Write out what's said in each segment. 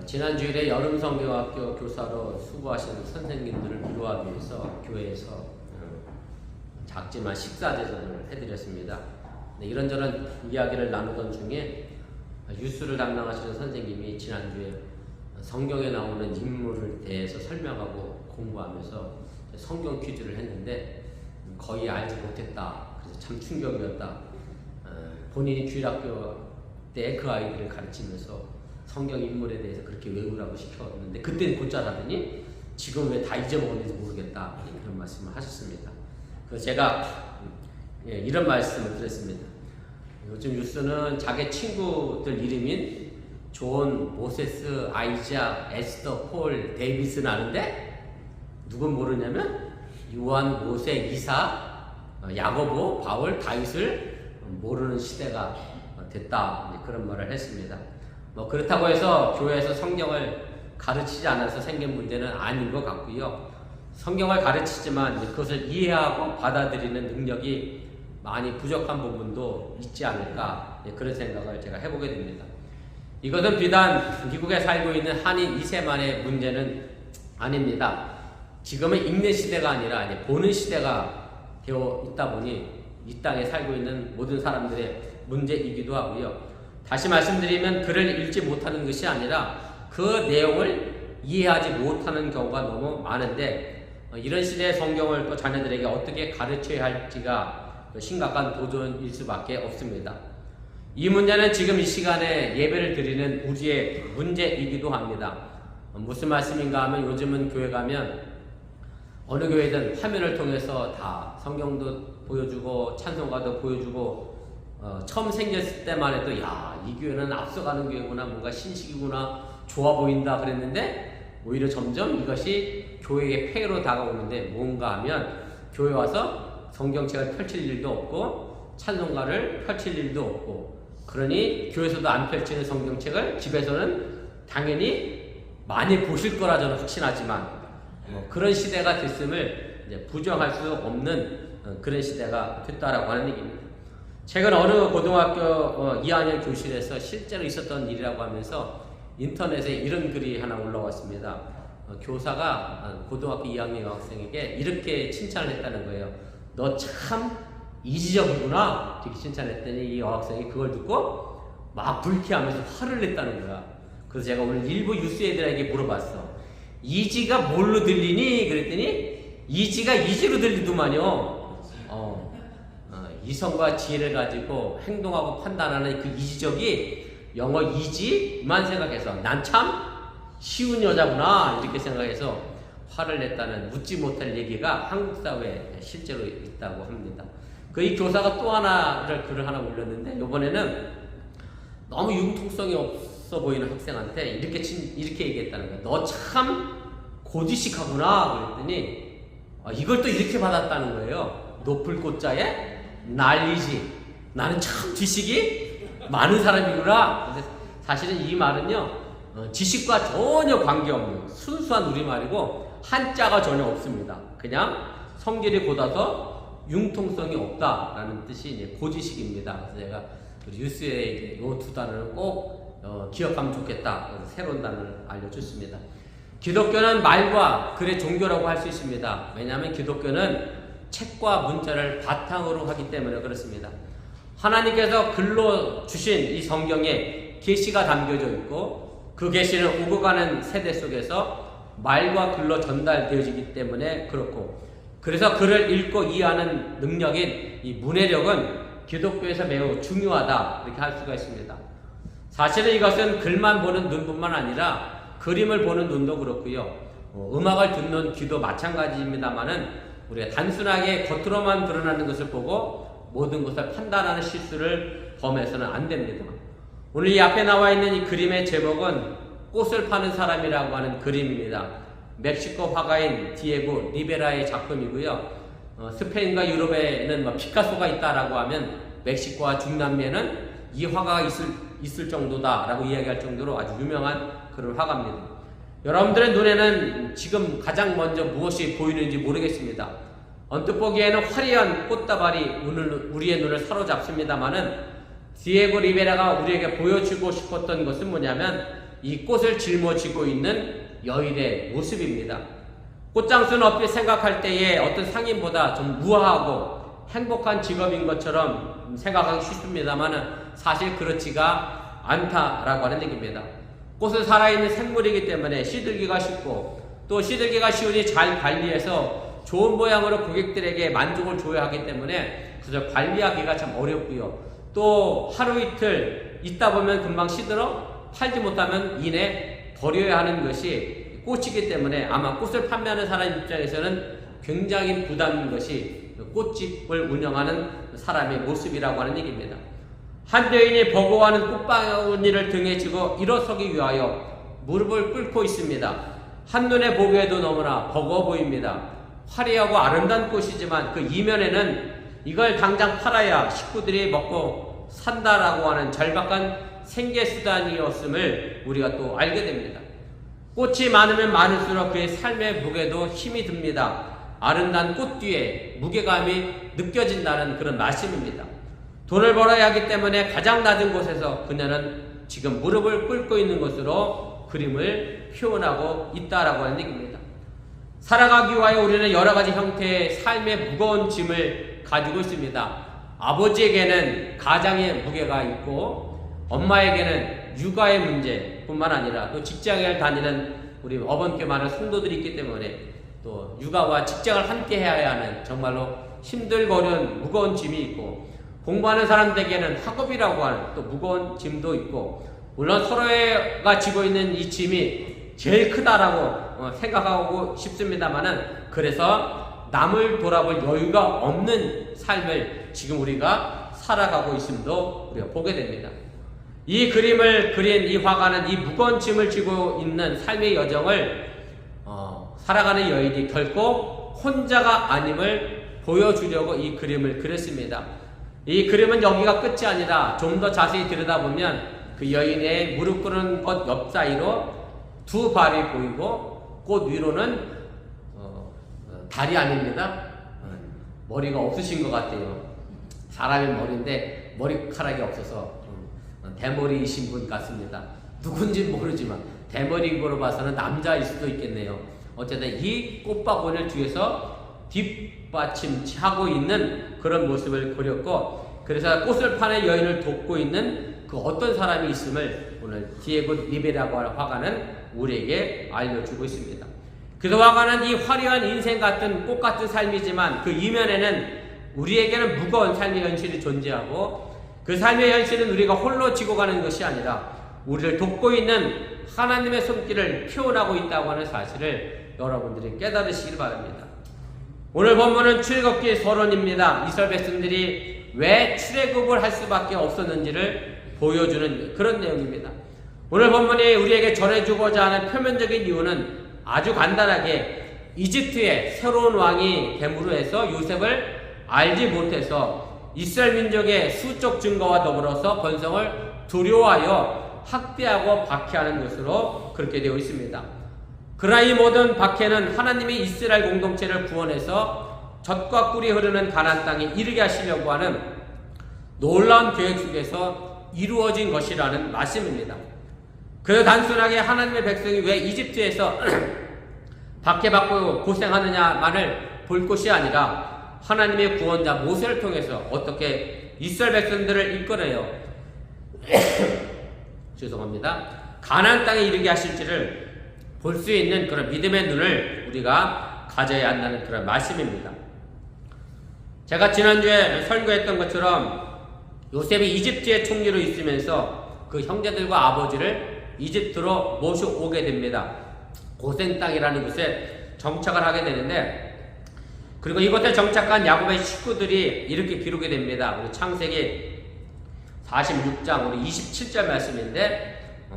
지난 주일에 여름성경학교 교사로 수고하신 선생님들을 위로하기 위해서 교회에서 작지만 식사 제전을 해드렸습니다. 이런저런 이야기를 나누던 중에 유수를 담당하시는 선생님이 지난주에 성경에 나오는 인물에 대해서 설명하고 공부하면서 성경 퀴즈를 했는데 거의 알지 못했다. 그래서 참 충격이었다. 본인이 주일학교 때 그 아이들을 가르치면서 성경 인물에 대해서 그렇게 외우라고 시켰는데 그때는 곧잘 하더니 지금 왜 다 잊어먹었는지 모르겠다. 그런 말씀을 하셨습니다. 그래서 제가 이런 말씀을 드렸습니다. 요즘 뉴스는 자기 친구들 이름인 존, 모세스, 아이자, 에스더, 폴, 데이비스는 아는데 누군 모르냐면 요한, 모세, 이사, 야고보, 바울, 다윗을 모르는 시대가 됐다. 그런 말을 했습니다. 그렇다고 해서 교회에서 성경을 가르치지 않아서 생긴 문제는 아닌 것 같고요. 성경을 가르치지만 그것을 이해하고 받아들이는 능력이 많이 부족한 부분도 있지 않을까, 그런 생각을 제가 해보게 됩니다. 이것은 비단 미국에 살고 있는 한인 2세만의 문제는 아닙니다. 지금은 읽는 시대가 아니라 보는 시대가 되어 있다 보니 이 땅에 살고 있는 모든 사람들의 문제이기도 하고요. 다시 말씀드리면 글을 읽지 못하는 것이 아니라 그 내용을 이해하지 못하는 경우가 너무 많은데 이런 시대의 성경을 또 자녀들에게 어떻게 가르쳐야 할지가 심각한 도전일 수밖에 없습니다. 이 문제는 지금 이 시간에 예배를 드리는 우리의 문제이기도 합니다. 무슨 말씀인가 하면 요즘은 교회 가면 어느 교회든 화면을 통해서 다 성경도 보여주고 찬송가도 보여주고 처음 생겼을 때만 해도 이 교회는 앞서가는 교회구나, 뭔가 신식이구나, 좋아 보인다 그랬는데 오히려 점점 이것이 교회의 폐해로 다가오는데 뭔가 하면 교회 와서 성경책을 펼칠 일도 없고 찬송가를 펼칠 일도 없고 그러니 교회에서도 안 펼치는 성경책을 집에서는 당연히 많이 보실 거라 저는 확신하지만 그런 시대가 됐음을 이제 부정할 수 없는 그런 시대가 됐다라고 하는 얘기입니다. 최근 어느 고등학교 2학년 교실에서 실제로 있었던 일이라고 하면서 인터넷에 이런 글이 하나 올라왔습니다. 교사가 고등학교 2학년 여학생에게 이렇게 칭찬을 했다는 거예요. 너 참 이지적이구나 이렇게 칭찬했더니 이 여학생이 그걸 듣고 막 불쾌하면서 화를 냈다는 거야. 그래서 제가 오늘 일부 유스 애들에게 물어봤어. 이지가 뭘로 들리니? 그랬더니 이지가 이지로 들리더만요. 이성과 지혜를 가지고 행동하고 판단하는 그 이지적이 영어 이지만 생각해서 난 참 쉬운 여자구나 이렇게 생각해서 화를 냈다는 묻지 못할 얘기가 한국 사회에 실제로 있다고 합니다. 이 교사가 또 하나를 글을 하나 올렸는데 이번에는 너무 융통성이 없어 보이는 학생한테 이렇게 얘기했다는 거야. 너 참 고지식하구나 그랬더니 이걸 또 이렇게 받았다는 거예요. 높을 꽃자에 난리지. 나는 참 지식이 많은 사람이구나. 근데 사실은 이 말은요, 지식과 전혀 관계없는 순수한 우리말이고 한자가 전혀 없습니다. 그냥 성질이 곧아서 융통성이 없다라는 뜻이 이제 고지식입니다. 그래서 제가 뉴스에 이 두 단어를 꼭 기억하면 좋겠다. 그래서 새로운 단어를 알려줬습니다. 기독교는 말과 글의 종교라고 할 수 있습니다. 왜냐하면 기독교는 책과 문자를 바탕으로 하기 때문에 그렇습니다. 하나님께서 글로 주신 이 성경에 계시가 담겨져 있고 그 계시는 오고 가는 세대 속에서 말과 글로 전달되어지기 때문에 그렇고 그래서 글을 읽고 이해하는 능력인 이 문해력은 기독교에서 매우 중요하다 이렇게 할 수가 있습니다. 사실은 이것은 글만 보는 눈뿐만 아니라 그림을 보는 눈도 그렇고요. 음악을 듣는 귀도 마찬가지입니다만은 우리가 단순하게 겉으로만 드러나는 것을 보고 모든 것을 판단하는 실수를 범해서는 안 됩니다. 오늘 이 앞에 나와 있는 이 그림의 제목은 꽃을 파는 사람이라고 하는 그림입니다. 멕시코 화가인 디에고 리베라의 작품이고요. 스페인과 유럽에는 피카소가 있다라고 하면 멕시코와 중남미에는 이 화가가 있을 정도다라고 이야기할 정도로 아주 유명한 그런 화가입니다. 여러분들의 눈에는 지금 가장 먼저 무엇이 보이는지 모르겠습니다. 언뜻 보기에는 화려한 꽃다발이 우리의 눈을 사로잡습니다만은 디에고 리베라가 우리에게 보여주고 싶었던 것은 뭐냐면 이 꽃을 짊어지고 있는 여인의 모습입니다. 꽃장수는 얼핏 생각할 때에 어떤 상인보다 좀 우아하고 행복한 직업인 것처럼 생각하기 쉽습니다만 사실 그렇지가 않다라고 하는 얘기입니다. 꽃은 살아있는 생물이기 때문에 시들기가 쉽고 또 시들기가 쉬우니 잘 관리해서 좋은 모양으로 고객들에게 만족을 줘야 하기 때문에 그래서 관리하기가 참 어렵고요. 또 하루 이틀 있다 보면 금방 시들어 팔지 못하면 이내 버려야 하는 것이 꽃이기 때문에 아마 꽃을 판매하는 사람 입장에서는 굉장히 부담인 것이 꽃집을 운영하는 사람의 모습이라고 하는 얘기입니다. 한 여인이 버거워하는 꽃바구니를 등에 지고 일어서기 위하여 무릎을 꿇고 있습니다. 한눈에 보기에도 너무나 버거워 보입니다. 화려하고 아름다운 꽃이지만 그 이면에는 이걸 당장 팔아야 식구들이 먹고 산다라고 하는 절박한 생계수단이었음을 우리가 또 알게 됩니다. 꽃이 많으면 많을수록 그의 삶의 무게도 힘이 듭니다. 아름다운 꽃 뒤에 무게감이 느껴진다는 그런 말씀입니다. 돈을 벌어야 하기 때문에 가장 낮은 곳에서 그녀는 지금 무릎을 꿇고 있는 것으로 그림을 표현하고 있다라고 하는 얘기입니다. 살아가기 위하여 우리는 여러 가지 형태의 삶의 무거운 짐을 가지고 있습니다. 아버지에게는 가장의 무게가 있고 엄마에게는 육아의 문제뿐만 아니라 또 직장을 다니는 우리 어번께 많은 성도들이 있기 때문에 또 육아와 직장을 함께 해야 하는 정말로 힘들고 어려운 무거운 짐이 있고 공부하는 사람들에게는 학업이라고 하는 또 무거운 짐도 있고 물론 서로가 지고 있는 이 짐이 제일 크다라고 생각하고 싶습니다만은 그래서 남을 돌아볼 여유가 없는 삶을 지금 우리가 살아가고 있음도 우리가 보게 됩니다. 이 그림을 그린 이 화가는 이 무거운 짐을 지고 있는 삶의 여정을 살아가는 여인이 결코 혼자가 아님을 보여주려고 이 그림을 그렸습니다. 이 그림은 여기가 끝이 아니라 좀 더 자세히 들여다보면 그 여인의 무릎 꿇은 것 옆 사이로 두 발이 보이고 꽃 위로는 다리 아닙니다. 머리가 없으신 것 같아요. 사람의 머리인데 머리카락이 없어서 대머리이신 분 같습니다. 누군지 모르지만 대머리인 거로 봐서는 남자일 수도 있겠네요. 어쨌든 이 꽃바구니를 뒤에서 뒷받침하고 있는 그런 모습을 그렸고 그래서 꽃을 파는 여인을 돕고 있는 그 어떤 사람이 있음을 오늘 디에고 리베라고 하는 화가는 우리에게 알려주고 있습니다. 그래서 화가는 이 화려한 인생 같은 꽃 같은 삶이지만 그 이면에는 우리에게는 무거운 삶의 현실이 존재하고 그 삶의 현실은 우리가 홀로 지고 가는 것이 아니라 우리를 돕고 있는 하나님의 손길을 표현하고 있다고 하는 사실을 여러분들이 깨달으시길 바랍니다. 오늘 본문은 출애굽기 서론입니다. 이스라엘 백성들이 왜 출애굽을 할 수밖에 없었는지를 보여주는 그런 내용입니다. 오늘 본문이 우리에게 전해주고자 하는 표면적인 이유는 아주 간단하게 이집트의 새로운 왕이 됨으로 해서 요셉을 알지 못해서 이스라엘 민족의 수적 증거와 더불어서 번성을 두려워하여 학대하고 박해하는 것으로 그렇게 되어 있습니다. 그러나 이 모든 박해는 하나님이 이스라엘 공동체를 구원해서 젖과 꿀이 흐르는 가나안 땅에 이르게 하시려고 하는 놀라운 계획 속에서 이루어진 것이라는 말씀입니다. 그래서 단순하게 하나님의 백성이 왜 이집트에서 박해받고 고생하느냐만을 볼 것이 아니라 하나님의 구원자 모세를 통해서 어떻게 이스라엘 백성들을 이끌어요 죄송합니다. 가나안 땅에 이르게 하실지를 볼 수 있는 그런 믿음의 눈을 우리가 가져야 한다는 그런 말씀입니다. 제가 지난주에 설교했던 것처럼 요셉이 이집트의 총리로 있으면서 그 형제들과 아버지를 이집트로 모셔오게 됩니다. 고센 땅이라는 곳에 정착을 하게 되는데 그리고 이곳에 정착한 야곱의 식구들이 이렇게 기록이 됩니다. 우리 창세기 46장 우리 27절 말씀인데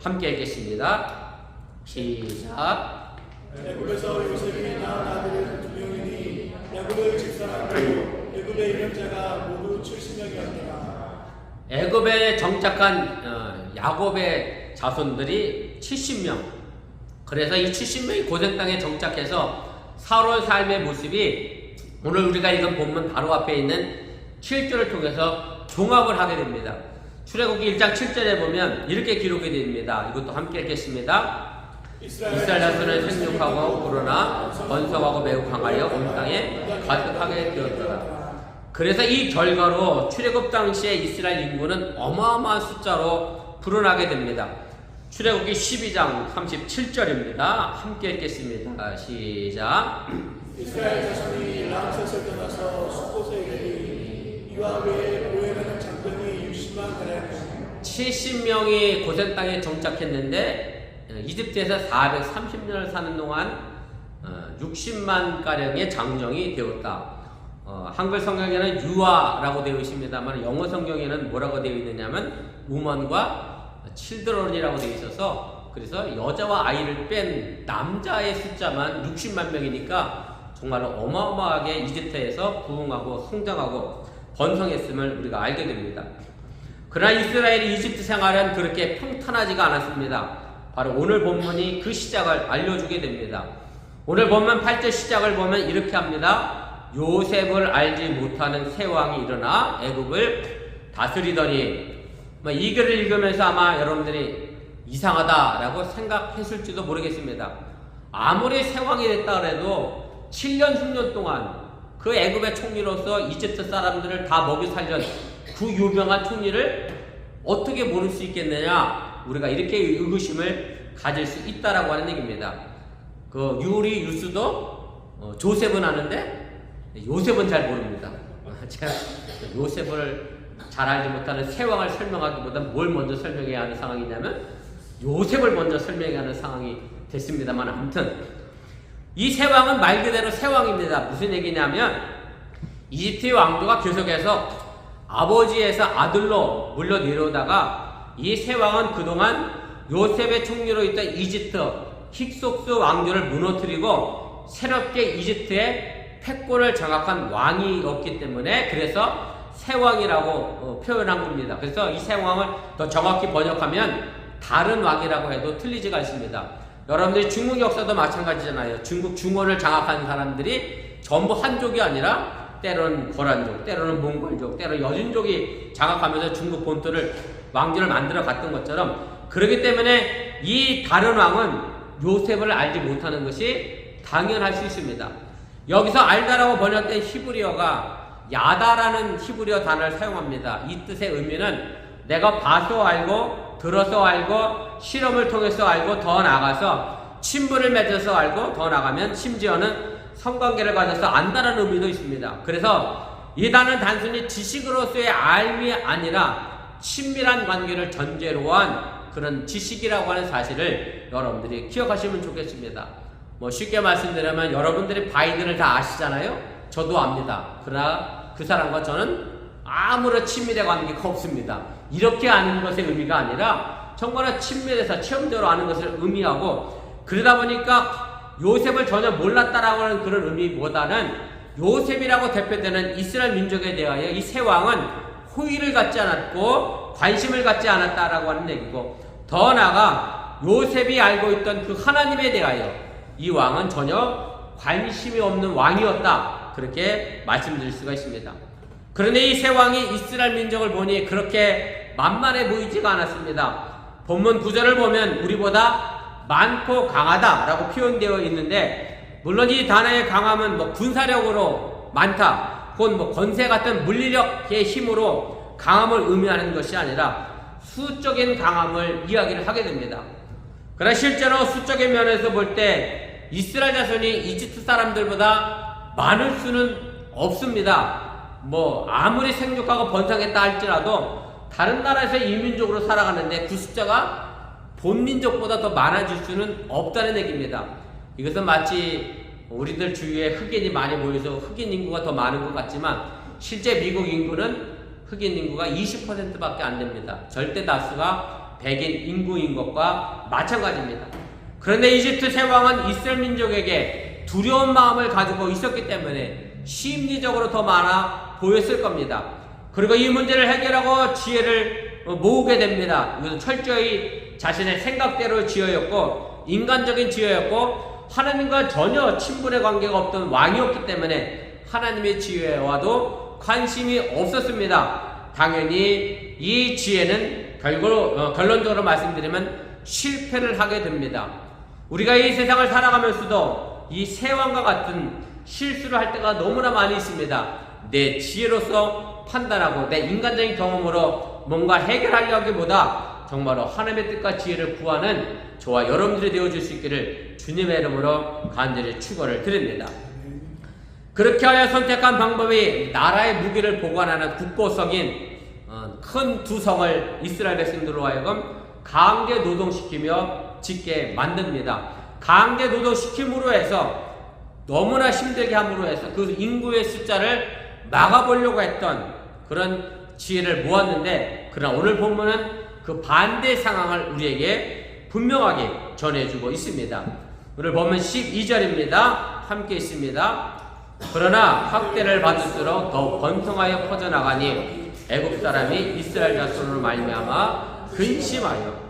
함께 읽겠습니다. 시작. 애굽에서 요셉이 낳은 아들은 2명이니 야곱을 집사하고 애굽의 일행자가 모두 70명이었더라. 애굽에 정착한 야곱의 자손들이 70명. 그래서 이 70명이 고생 땅에 정착해서 살아온 삶의 모습이 오늘 우리가 읽은 본문 바로 앞에 있는 7절을 통해서 종합을 하게 됩니다. 출애굽기 1장 7절에 보면 이렇게 기록이 됩니다. 이것도 함께 읽겠습니다. 이스라엘 자손은 생육하고 그러나 번성하고 매우 강하여 온 땅에 가득하게 되었더라. 그래서 이 결과로 출애굽 당시에 이스라엘 인구는 어마어마한 숫자로 불어나게 됩니다. 출애굽기 12장 37절입니다. 함께 읽겠습니다. 시작. 이스라엘 자손이 람셋을 떠나서 숫곳에 이르니 이와 외에 보행하는 장병이 60만 가량 70명이 고센 땅에 정착했는데 이집트에서 430년을 사는 동안 60만 가량의 장정이 되었다. 한글 성경에는 유아라고 되어 있습니다만 영어 성경에는 뭐라고 되어 있느냐면 우먼과 칠드런이라고 되어 있어서 그래서 여자와 아이를 뺀 남자의 숫자만 60만 명이니까 정말로 어마어마하게 이집트에서 부흥하고 성장하고 번성했음을 우리가 알게 됩니다. 그러나 이스라엘의 이집트 생활은 그렇게 평탄하지가 않았습니다. 바로 오늘 본문이 그 시작을 알려주게 됩니다. 오늘 본문 8절 시작을 보면 이렇게 합니다. 요셉을 알지 못하는 새 왕이 일어나 애굽을 다스리더니 이 글을 읽으면서 아마 여러분들이 이상하다라고 생각했을지도 모르겠습니다. 아무리 새 왕이 됐다 그래도 7년 10년 동안 그 애굽의 총리로서 이집트 사람들을 다 먹이 살던 그 유명한 총리를 어떻게 모를 수 있겠느냐, 우리가 이렇게 의구심을 가질 수 있다라고 하는 얘기입니다. 그 유리 유스도 조셉은 아는데 요셉은 잘 모릅니다. 제가 요셉을 잘 알지 못하는 새 왕을 설명하기보다 뭘 먼저 설명해야 하는 상황이냐면 요셉을 먼저 설명해야 하는 상황이 됐습니다만, 아무튼 이 새 왕은 말 그대로 새 왕입니다. 무슨 얘기냐면 이집트의 왕조가 계속해서 아버지에서 아들로 물려 내려오다가 이 새 왕은 그동안 요셉의 총리로 있던 이집트 힉속스 왕조를 무너뜨리고 새롭게 이집트의 패권을 장악한 왕이었기 때문에 그래서 새 왕이라고 표현한 겁니다. 그래서 이 새 왕을 더 정확히 번역하면 다른 왕이라고 해도 틀리지가 않습니다. 여러분들이 중국 역사도 마찬가지잖아요. 중국 중원을 장악한 사람들이 전부 한족이 아니라 때로는 거란족, 때로는 몽골족, 때로는 여진족이 장악하면서 중국 본토를 왕조를 만들어 갔던 것처럼, 그렇기 때문에 이 다른 왕은 요셉을 알지 못하는 것이 당연할 수 있습니다. 여기서 알다라고 번역된 히브리어가 야다라는 히브리어 단어를 사용합니다. 이 뜻의 의미는 내가 봐서 알고, 들어서 알고, 실험을 통해서 알고, 더 나아가서 친분을 맺어서 알고, 더 나아가면 심지어는 성관계를 가져서 안다라는 의미도 있습니다. 그래서 이 단어는 단순히 지식으로서의 알미 아니라 친밀한 관계를 전제로 한 그런 지식이라고 하는 사실을 여러분들이 기억하시면 좋겠습니다. 쉽게 말씀드리면 여러분들이 바이든을 다 아시잖아요. 저도 압니다. 그러나 그 사람과 저는 아무런 친밀의 관계가 없습니다. 이렇게 아는 것의 의미가 아니라 정말 친밀해서 체험적으로 아는 것을 의미하고, 그러다 보니까 요셉을 전혀 몰랐다라고 하는 그런 의미보다는 요셉이라고 대표되는 이스라엘 민족에 대하여 이 새 왕은 호의를 갖지 않았고 관심을 갖지 않았다라고 하는 얘기고, 더 나아가 요셉이 알고 있던 그 하나님에 대하여 이 왕은 전혀 관심이 없는 왕이었다, 그렇게 말씀드릴 수가 있습니다. 그런데 이 새 왕이 이스라엘 민족을 보니 그렇게 만만해 보이지가 않았습니다. 본문 9절을 보면 우리보다 많고 강하다라고 표현되어 있는데, 물론 이 단어의 강함은 군사력으로 많다, 혹은 권세 같은 물리력의 힘으로 강함을 의미하는 것이 아니라 수적인 강함을 이야기를 하게 됩니다. 그러나 실제로 수적인 면에서 볼 때 이스라엘 자손이 이집트 사람들보다 많을 수는 없습니다. 아무리 생육하고 번성했다 할지라도 다른 나라에서 이민족으로 살아가는데 그 숫자가 본민족보다 더 많아질 수는 없다는 얘기입니다. 이것은 마치 우리들 주위에 흑인이 많이 모여서 흑인 인구가 더 많은 것 같지만 실제 미국 인구는 흑인 인구가 20%밖에 안 됩니다. 절대 다수가 백인 인구인 것과 마찬가지입니다. 그런데 이집트 새 왕은 이스라엘 민족에게 두려운 마음을 가지고 있었기 때문에 심리적으로 더 많아 보였을 겁니다. 그리고 이 문제를 해결하고 지혜를 모으게 됩니다. 이것은 철저히 자신의 생각대로 지혜였고 인간적인 지혜였고 하나님과 전혀 친분의 관계가 없던 왕이었기 때문에 하나님의 지혜와도 관심이 없었습니다. 당연히 이 지혜는 결론적으로 말씀드리면 실패를 하게 됩니다. 우리가 이 세상을 살아가면서도 이 세왕과 같은 실수를 할 때가 너무나 많이 있습니다. 내 지혜로서 판단하고 내 인간적인 경험으로 뭔가 해결하려기보다 정말로 하나님의 뜻과 지혜를 구하는 저와 여러분들이 되어줄 수 있기를 주님의 이름으로 간절히 축원을 드립니다. 그렇게 하여 선택한 방법이 나라의 무기를 보관하는 국고성인 큰 두 성을 이스라엘 백성들로 하여금 강제 노동시키며 짓게 만듭니다. 강제 노동시킴으로 해서 너무나 힘들게 함으로 해서 그 인구의 숫자를 막아보려고 했던 그런 지혜를 모았는데, 그러나 오늘 본문은 그 반대 상황을 우리에게 분명하게 전해주고 있습니다. 오늘 보면 12절입니다. 함께 있습니다. 그러나 학대를 받을수록 더욱 번성하여 퍼져나가니 애굽 사람이 이스라엘 자손으로 말미암아 근심하여.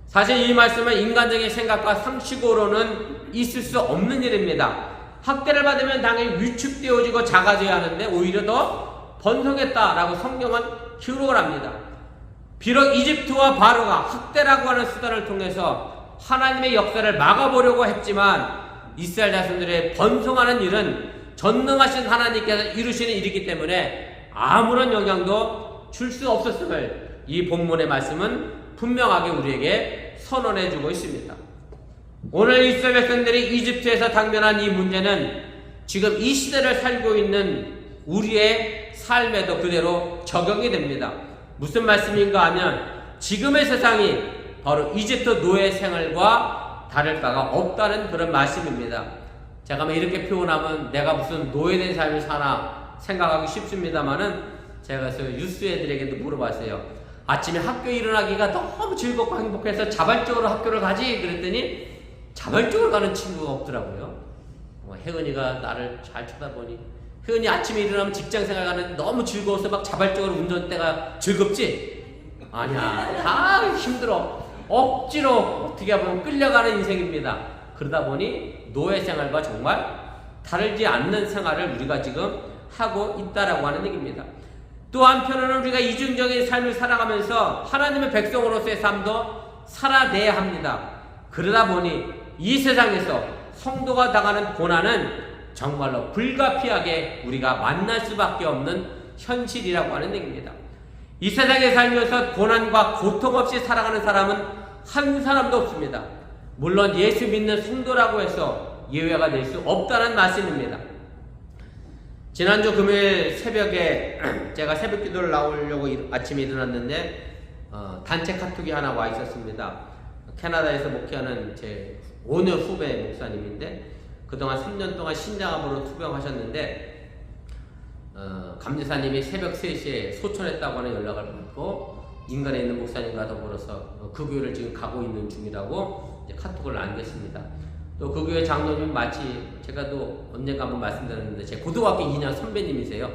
사실 이 말씀은 인간적인 생각과 상식으로는 있을 수 없는 일입니다. 학대를 받으면 당연히 위축되어지고 작아져야 하는데 오히려 더 번성했다라고 성경은 기록을 합니다. 비록 이집트와 바로가 학대라고 하는 수단을 통해서 하나님의 역사를 막아보려고 했지만 이스라엘 자손들의 번성하는 일은 전능하신 하나님께서 이루시는 일이기 때문에 아무런 영향도 줄 수 없었음을 이 본문의 말씀은 분명하게 우리에게 선언해주고 있습니다. 오늘 이스라엘 백성들이 이집트에서 당면한 이 문제는 지금 이 시대를 살고 있는 우리의 삶에도 그대로 적용이 됩니다. 무슨 말씀인가 하면 지금의 세상이 바로 이집트 노예 생활과 다를 바가 없다는 그런 말씀입니다. 제가 이렇게 표현하면 내가 무슨 노예된 삶을 사나 생각하기 쉽습니다만은 제가 그래서 유스 애들에게도 물어봤어요. 아침에 학교에 일어나기가 너무 즐겁고 행복해서 자발적으로 학교를 가지 그랬더니 자발적으로 가는 친구가 없더라고요. 혜은이가 나를 잘 쳐다보니, 혜은이 아침에 일어나면 직장생활 가는데 너무 즐거워서 막 자발적으로 운전대가 즐겁지? 아니야, 다 힘들어. 억지로 어떻게 보면 끌려가는 인생입니다. 그러다 보니 노예생활과 정말 다르지 않는 생활을 우리가 지금 하고 있다라고 하는 얘기입니다. 또 한편으로는 우리가 이중적인 삶을 살아가면서 하나님의 백성으로서의 삶도 살아내야 합니다. 그러다 보니 이 세상에서 성도가 당하는 고난은 정말로 불가피하게 우리가 만날 수밖에 없는 현실이라고 하는 얘기입니다. 이 세상에 살면서 고난과 고통 없이 살아가는 사람은 한 사람도 없습니다. 물론 예수 믿는 성도라고 해서 예외가 될 수 없다는 말씀입니다. 지난주 금요일 새벽에 제가 새벽 기도를 나오려고 아침에 일어났는데 단체 카톡이 하나 와 있었습니다. 캐나다에서 목회하는 제 5년 후배 목사님인데 그동안 3년 동안 신장암으로 투병하셨는데 감리사님이 새벽 3시에 소천했다고 하는 연락을 받고 인간에 있는 목사님과 더불어서 그 교회를 지금 가고 있는 중이라고 이제 카톡을 남겼습니다. 또 그 교회 장로님 마치 제가 또 언젠가 한번 말씀드렸는데 제 고등학교 2년 선배님이세요.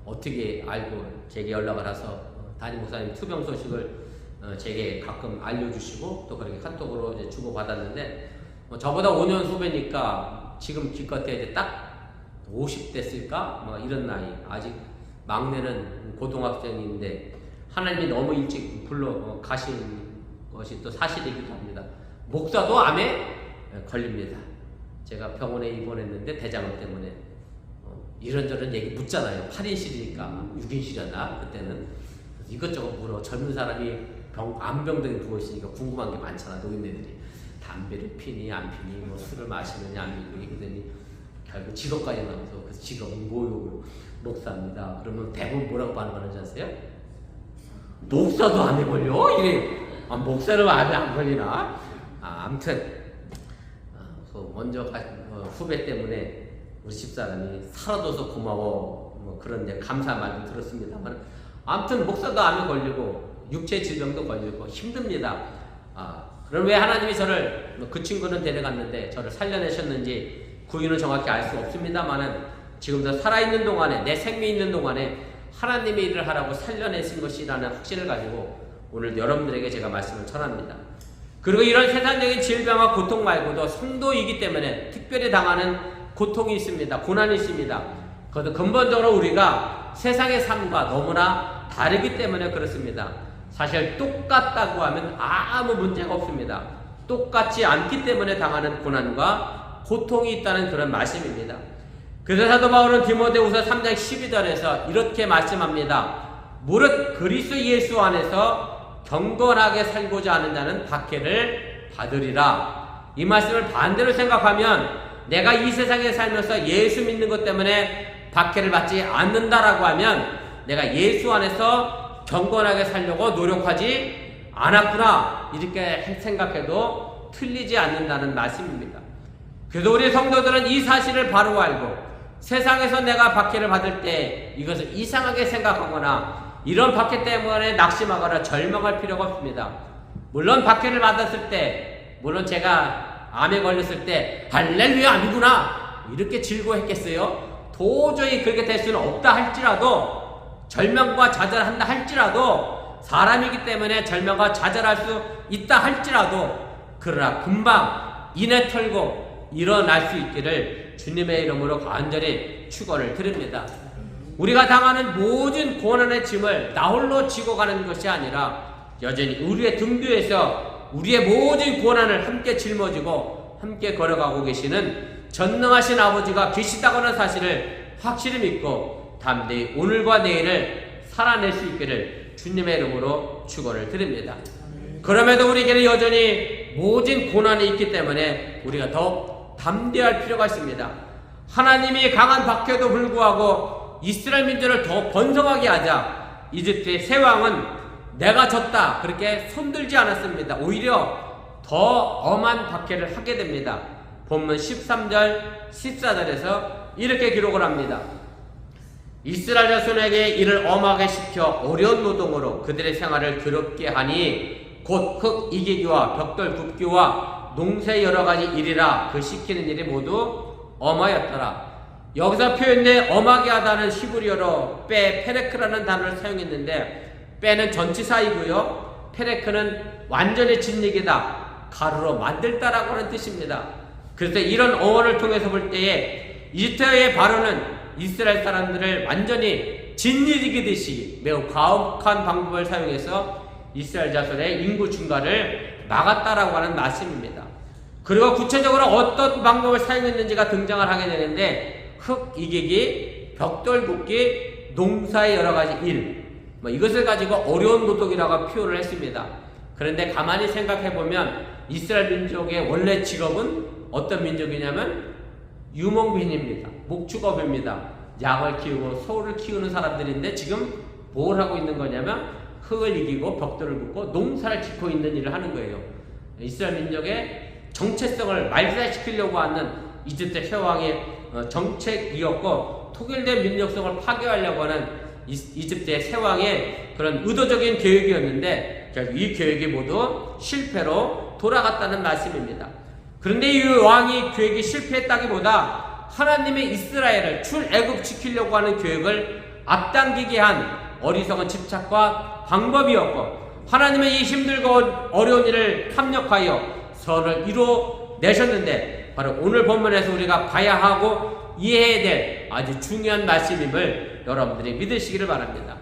어떻게 알고 제게 연락을 해서 담임 목사님 투병 소식을 제게 가끔 알려주시고 또 그렇게 카톡으로 이제 주고받았는데 저보다 5년 후배니까 지금 기껏해 이제 딱 50대 쓸까? 뭐 이런 나이. 아직 막내는 고등학생인데 하나님이 너무 일찍 불러 가신 것이 또 사실이기도 합니다. 목사도 암에 걸립니다. 제가 병원에 입원했는데 대장암 때문에 이런저런 얘기 묻잖아요. 8인실이니까 6인실이었나 그때는. 이것저것 물어. 젊은 사람이 암병동에 누워있으니까 궁금한 게 많잖아. 노인네들이 담배를 피니 안 피니 뭐 술을 마시느냐 안 피니 그러더니 결국 직업까지 나와서 그래서 직업은 뭐요? 목사입니다. 그러면 대부분 뭐라고 반응하는지 아세요? 목사도 암에 걸려? 이래. 목사는 암에 안 걸리나? 아무튼 먼저 후배 때문에 우리 집사람이 살아줘서 고마워 뭐 그런 이제 감사 말도 들었습니다만 아무튼 목사도 암에 걸리고 육체 질병도 걸리고 힘듭니다. 그럼 왜 하나님이 저를 그 친구는 데려갔는데 저를 살려내셨는지 그 이유는 정확히 알 수 없습니다만은 지금도 살아있는 동안에 내 생명이 있는 동안에 하나님의 일을 하라고 살려내신 것이라는 확신을 가지고 오늘 여러분들에게 제가 말씀을 전합니다. 그리고 이런 세상적인 질병과 고통 말고도 성도이기 때문에 특별히 당하는 고통이 있습니다. 고난이 있습니다. 그것도 근본적으로 우리가 세상의 삶과 너무나 다르기 때문에 그렇습니다. 사실 똑같다고 하면 아무 문제가 없습니다. 똑같지 않기 때문에 당하는 고난과 고통이 있다는 그런 말씀입니다. 그래서 사도 바울은 디모데후서 3장 12절에서 이렇게 말씀합니다. 무릇 그리스도 예수 안에서 경건하게 살고자 하는 자는 박해를 받으리라. 이 말씀을 반대로 생각하면 내가 이 세상에 살면서 예수 믿는 것 때문에 박해를 받지 않는다라고 하면 내가 예수 안에서 경건하게 살려고 노력하지 않았구나, 이렇게 생각해도 틀리지 않는다는 말씀입니다. 그래서 우리 성도들은 이 사실을 바로 알고 세상에서 내가 박해를 받을 때 이것을 이상하게 생각하거나 이런 박해 때문에 낙심하거나 절망할 필요가 없습니다. 물론 박해를 받았을 때, 물론 제가 암에 걸렸을 때 할렐루야 아니구나 이렇게 즐거워했겠어요? 도저히 그렇게 될 수는 없다 할지라도, 절망과 좌절한다 할지라도, 사람이기 때문에 절망과 좌절할 수 있다 할지라도, 그러나 금방 이내 털고 일어날 수 있기를 주님의 이름으로 간절히 축원을 드립니다. 우리가 당하는 모든 고난의 짐을 나 홀로 지고 가는 것이 아니라 여전히 우리의 등 뒤에서 우리의 모든 고난을 함께 짊어지고 함께 걸어가고 계시는 전능하신 아버지가 계시다고는 사실을 확실히 믿고 담대히 오늘과 내일을 살아낼 수 있기를 주님의 이름으로 축원을 드립니다. 그럼에도 우리에게는 여전히 모든 고난이 있기 때문에 우리가 더욱 담대할 필요가 있습니다. 하나님이 강한 박해도 불구하고 이스라엘 민족을 더 번성하게 하자 이집트의 새 왕은 내가 졌다 그렇게 손들지 않았습니다. 오히려 더 엄한 박해를 하게 됩니다. 본문 13절 14절에서 이렇게 기록을 합니다. 이스라엘 자손에게 이를 엄하게 시켜 어려운 노동으로 그들의 생활을 괴롭게 하니 곧 흙 이기기와 벽돌 굽기와 농사의 여러 가지 일이라 그 시키는 일이 모두 엄하였더라. 여기서 표현된 엄하게 하다는 히브리어로 페레크라는 단어를 사용했는데, 빼는 전치사이고요, 페레크는 완전히 진리기다, 가루로 만들다라고 하는 뜻입니다. 그래서 이런 어원을 통해서 볼 때에 이집트의 바로는 이스라엘 사람들을 완전히 진리기듯이 매우 가혹한 방법을 사용해서 이스라엘 자손의 인구 증가를 막았다라고 하는 말씀입니다. 그리고 구체적으로 어떤 방법을 사용했는지가 등장을 하게 되는데, 흙 이기기, 벽돌 굽기, 농사의 여러 가지 일, 이것을 가지고 어려운 노동이라고 표현을 했습니다. 그런데 가만히 생각해 보면 이스라엘 민족의 원래 직업은 어떤 민족이냐면 유목민입니다. 목축업입니다. 양을 키우고 소를 키우는 사람들인데 지금 뭘 하고 있는 거냐면 흙을 이기고 벽돌을 굽고 농사를 짓고 있는 일을 하는 거예요. 이스라엘 민족의 정체성을 말살시키려고 하는 이집트 새王의 정책이었고, 통일된 민족성을 파괴하려고 하는 이집트의 새王의 그런 의도적인 계획이었는데 결국 이 계획이 모두 실패로 돌아갔다는 말씀입니다. 그런데 이 왕이 계획이 실패했다기보다 하나님의 이스라엘을 출애굽시키려고 하는 계획을 앞당기게 한 어리석은 집착과 방법이었고, 하나님의 이 힘들고 어려운 일을 합력하여 선을 이루어내셨는데 바로 오늘 본문에서 우리가 봐야 하고 이해해야 될 아주 중요한 말씀임을 여러분들이 믿으시기를 바랍니다.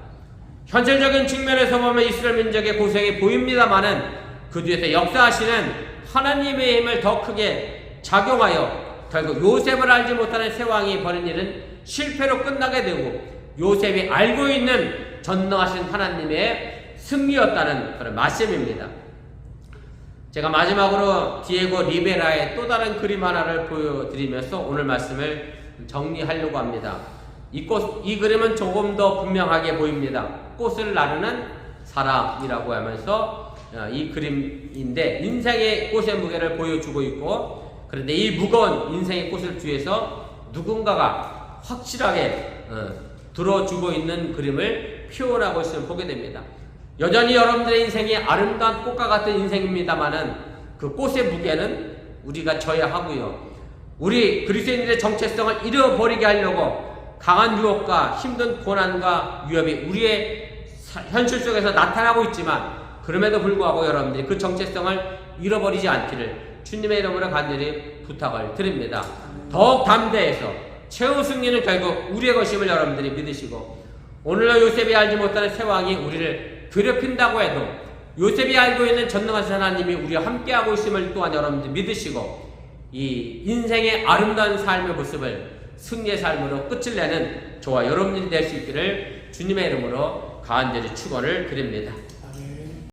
현실적인 측면에서 보면 이스라엘 민족의 고생이 보입니다마는 그 뒤에서 역사하시는 하나님의 힘을 더 크게 작용하여 결국 요셉을 알지 못하는 새王이 벌인 일은 실패로 끝나게 되고 요셉이 알고 있는 전능하신 하나님의 승리였다는 그런 말씀입니다. 제가 마지막으로 디에고 리베라의 또 다른 그림 하나를 보여드리면서 오늘 말씀을 정리하려고 합니다. 이 그림은 조금 더 분명하게 보입니다. 꽃을 나르는 사람이라고 하면서 이 그림인데 인생의 꽃의 무게를 보여주고 있고, 그런데 이 무거운 인생의 꽃을 뒤에서 누군가가 확실하게 들어주고 있는 그림을 표현하고 있음을 보게 됩니다. 여전히 여러분들의 인생이 아름다운 꽃과 같은 인생입니다만은 그 꽃의 무게는 우리가 져야 하고요. 우리 그리스도인들의 정체성을 잃어버리게 하려고 강한 유혹과 힘든 고난과 위협이 우리의 현실 속에서 나타나고 있지만, 그럼에도 불구하고 여러분들이 그 정체성을 잃어버리지 않기를 주님의 이름으로 간절히 부탁을 드립니다. 더욱 담대해서 최후 승리는 결국 우리의 것임을 여러분들이 믿으시고, 오늘날 요셉이 알지 못하는 새 왕이 우리를 괴롭힌다고 해도 요셉이 알고 있는 전능하신 하나님이 우리와 함께하고 있음을 또한 여러분들 믿으시고 이 인생의 아름다운 삶의 모습을 승리의 삶으로 끝을 내는 저와 여러분들이 될 수 있기를 주님의 이름으로 간절히 축원을 드립니다.